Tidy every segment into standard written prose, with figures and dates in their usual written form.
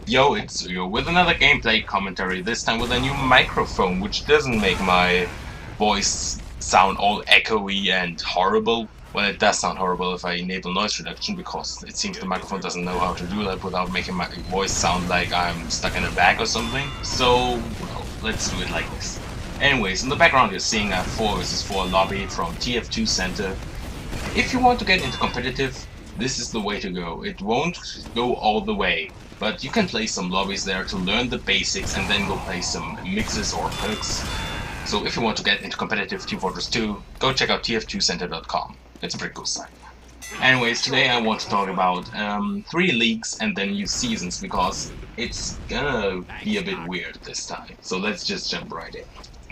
Yo, it's Yo with another gameplay commentary, this time with a new microphone, which doesn't make my voice sound all echoey and horrible. Well, it does sound horrible if I enable noise reduction, because it seems the microphone doesn't know how to do that without making my voice sound like I'm stuck in a bag or something. So, well, let's do it like this. Anyways, in the background you're seeing a 4 vs 4 lobby from TF2 Center. If you want to get into competitive, this is the way to go. It won't go all the way, but you can play some lobbies there to learn the basics and then go play some mixes or perks. So if you want to get into competitive Team Fortress 2, go check out tf2center.com. It's a pretty cool site. Anyways, today I want to talk about 3 leagues and then new seasons, because it's gonna be a bit weird this time. So let's just jump right in.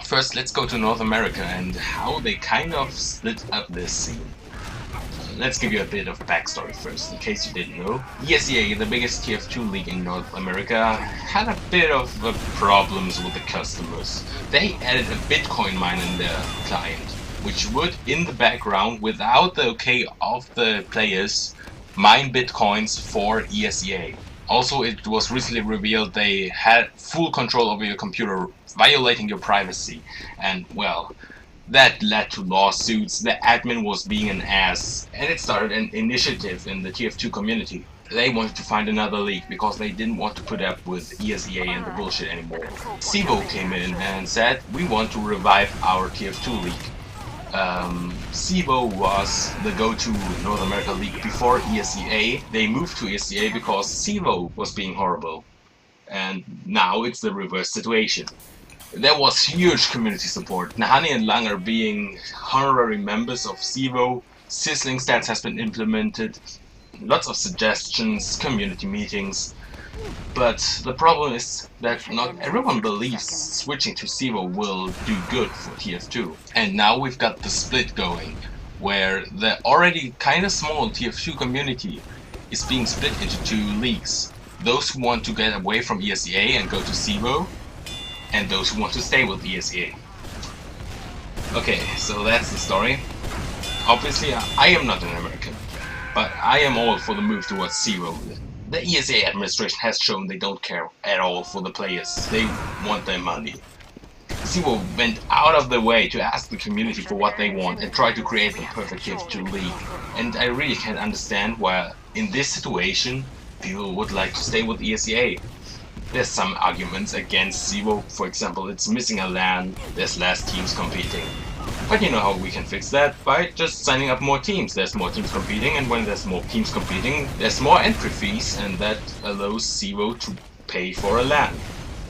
First, let's go to North America and how they kind of split up this scene. Let's give you a bit of backstory first, in case you didn't know. ESEA, the biggest TF2 league in North America, had a bit of problems with the customers. They added a Bitcoin mine in their client, which would, in the background, without the okay of the players, mine Bitcoins for ESEA. Also, it was recently revealed they had full control over your computer, violating your privacy, and well, that led to lawsuits. The admin was being an ass, and it started an initiative in the TF2 community. They wanted to find another league because they didn't want to put up with ESEA and the bullshit anymore. CEVO came in and said, we want to revive our TF2 league. CEVO was the go-to North America league before ESEA. They moved to ESEA because CEVO was being horrible. And now it's the reverse situation. There was huge community support. Nahani and Langer being honorary members of CEVO, sizzling stats has been implemented, lots of suggestions, community meetings. But the problem is that not everyone believes switching to CEVO will do good for TF2. And now we've got the split going, where the already kinda small TF2 community is being split into 2 leagues. Those who want to get away from ESEA and go to CEVO, and those who want to stay with ESEA. Okay, so that's the story. Obviously, I am not an American, but I am all for the move towards CEVO. The ESEA administration has shown they don't care at all for the players. They want their money. CEVO went out of their way to ask the community for what they want and try to create the perfect TF2 league. And I really can't understand why, in this situation, people would like to stay with ESEA. There's some arguments against CEVO, for example, it's missing a LAN, there's less teams competing. But you know how we can fix that? By just signing up more teams. There's more teams competing, and when there's more teams competing, there's more entry fees, and that allows CEVO to pay for a LAN.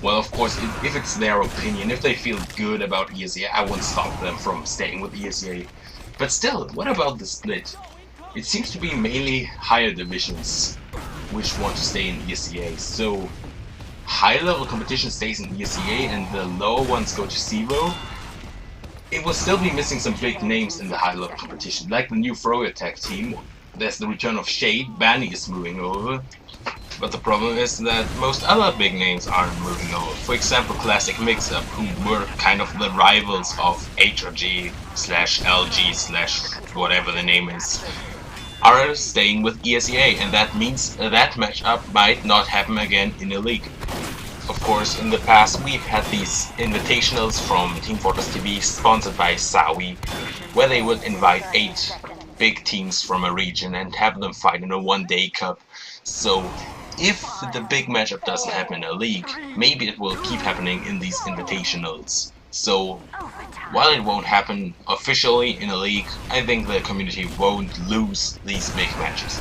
Well, of course, if it's their opinion, if they feel good about ESEA, I won't stop them from staying with ESEA. But still, what about the split? It seems to be mainly higher divisions which want to stay in ESEA, so high-level competition stays in ESEA and the lower ones go to CEVO. It will still be missing some big names in the high-level competition, like the new Throw Attack team. There's the return of Shade, Banny is moving over. But the problem is that most other big names aren't moving over. For example, Classic Mixup, who were kind of the rivals of HRG / LG / whatever the name is, are staying with ESEA, and that means that matchup might not happen again in the league. Of course, in the past we've had these invitationals from Team Fortress TV sponsored by Sawi, where they would invite 8 big teams from a region and have them fight in a one-day cup. So if the big matchup doesn't happen in a league, maybe it will keep happening in these invitationals. So while it won't happen officially in a league, I think the community won't lose these big matches.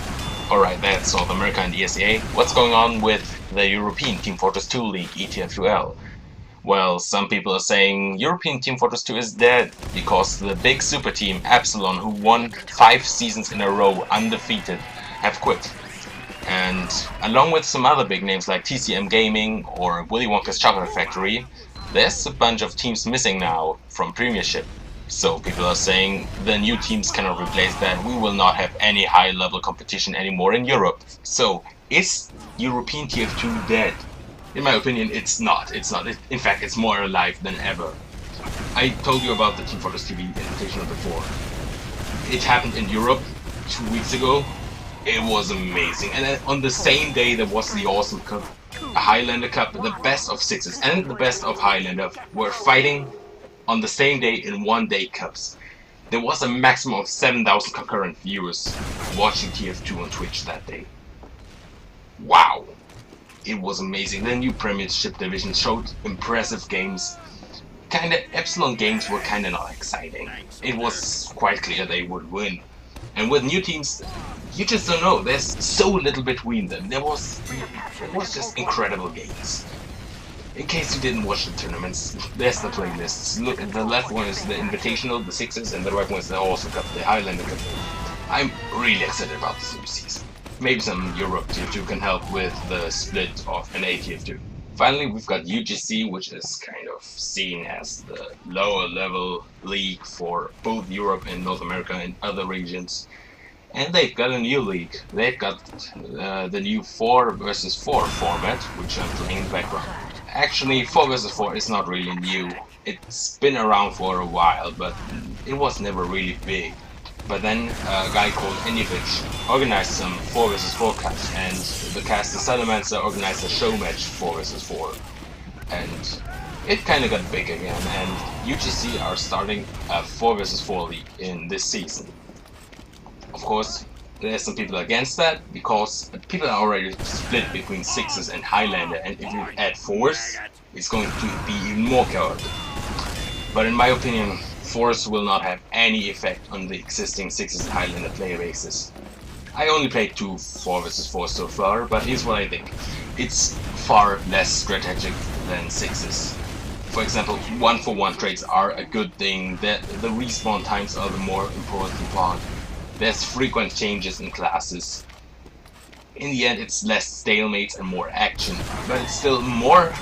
Alright, that's North America and ESEA. What's going on with the European Team Fortress 2 League, ETF2L? Well, some people are saying European Team Fortress 2 is dead because the big super team Epsilon, who won 5 seasons in a row undefeated, have quit. And along with some other big names like TCM Gaming or Willy Wonka's Chocolate Factory, there's a bunch of teams missing now from Premiership. So people are saying the new teams cannot replace that, we will not have any high-level competition anymore in Europe. So, is European TF2 dead? In my opinion, it's not. In fact, it's more alive than ever. I told you about the Team Fortress TV Invitational before. It happened in Europe 2 weeks ago. It was amazing. And on the same day there was the Awesome Cup. a Highlander Cup, the best of sixes and the best of Highlander were fighting on the same day in one-day cups. There was a maximum of 7,000 concurrent viewers watching TF2 on Twitch that day. Wow! It was amazing. The new Premiership division showed impressive games. Epsilon games were kinda not exciting. It was quite clear they would win. And with new teams, you just don't know. There's so little between them. It was just incredible games. In case you didn't watch the tournaments, there's the playlists. Look, the left one is the Invitational, the Sixes, and the right one is the Horse Cup, the Highlander Cup. I'm really excited about this new season. Maybe some Europe TF2 can help with the split of an TF2. Finally, we've got UGC, which is kind of seen as the lower level league for both Europe and North America and other regions. And they've got a new league. They've got the new 4 versus 4 format, which I'm playing in the background. Actually, 4 vs 4 is not really new. It's been around for a while, but it was never really big. But then a guy called Enivich organized some 4 vs 4 cups, and the caster Salamancer organized a show match 4 vs 4. And it kinda got big again, and UGC are starting a 4 vs 4 league in this season. Of course, there's some people against that, because people are already split between Sixes and Highlander, and if you add 4s, it's going to be even more chaotic. But in my opinion, 4s will not have any effect on the existing Sixes and Highlander player bases. I only played 2 4 vs 4 so far, but here's what I think. It's far less strategic than Sixes. For example, 1-for-1 trades are a good thing, the respawn times are the more important part. There's frequent changes in classes. In the end, it's less stalemates and more action, but it's still more,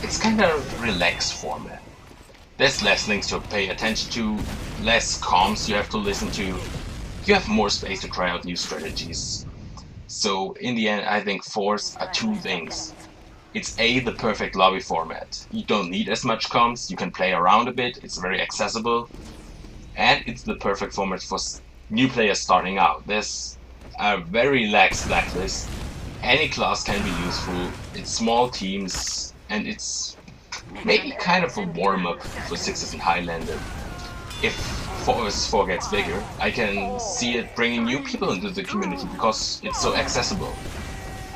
it's kind of relaxed format. There's less things to pay attention to, less comms you have to listen to, you have more space to try out new strategies. So in the end, I think 4s are 2 things. It's A, the perfect lobby format. You don't need as much comms, you can play around a bit, it's very accessible, and it's the perfect format for new players starting out. There's a very lax blacklist. Any class can be useful. It's small teams, and it's maybe kind of a warm-up for Sixes and Highlander. If 4 vs 4 gets bigger, I can see it bringing new people into the community because it's so accessible.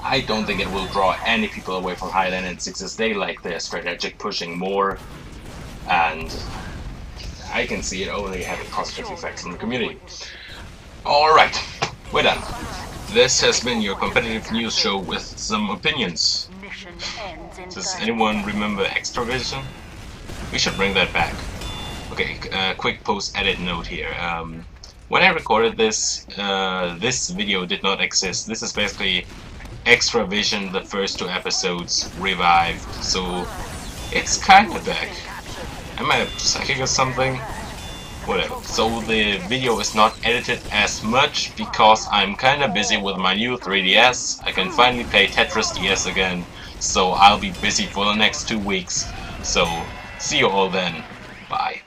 I don't think it will draw any people away from Highlander and Sixes. They like their strategic pushing more, and I can see it only having positive effects on the community. Alright, we're done. This has been your competitive news show with some opinions. Does anyone remember Extravision? We should bring that back. Okay, quick post-edit note here. When I recorded this, this video did not exist. This is basically Extravision, the first 2 episodes revived, so it's kinda back. Am I psychic or something? Whatever. So the video is not edited as much because I'm kinda busy with my new 3DS. I can finally play Tetris DS again, so I'll be busy for the next 2 weeks. So see you all then. Bye.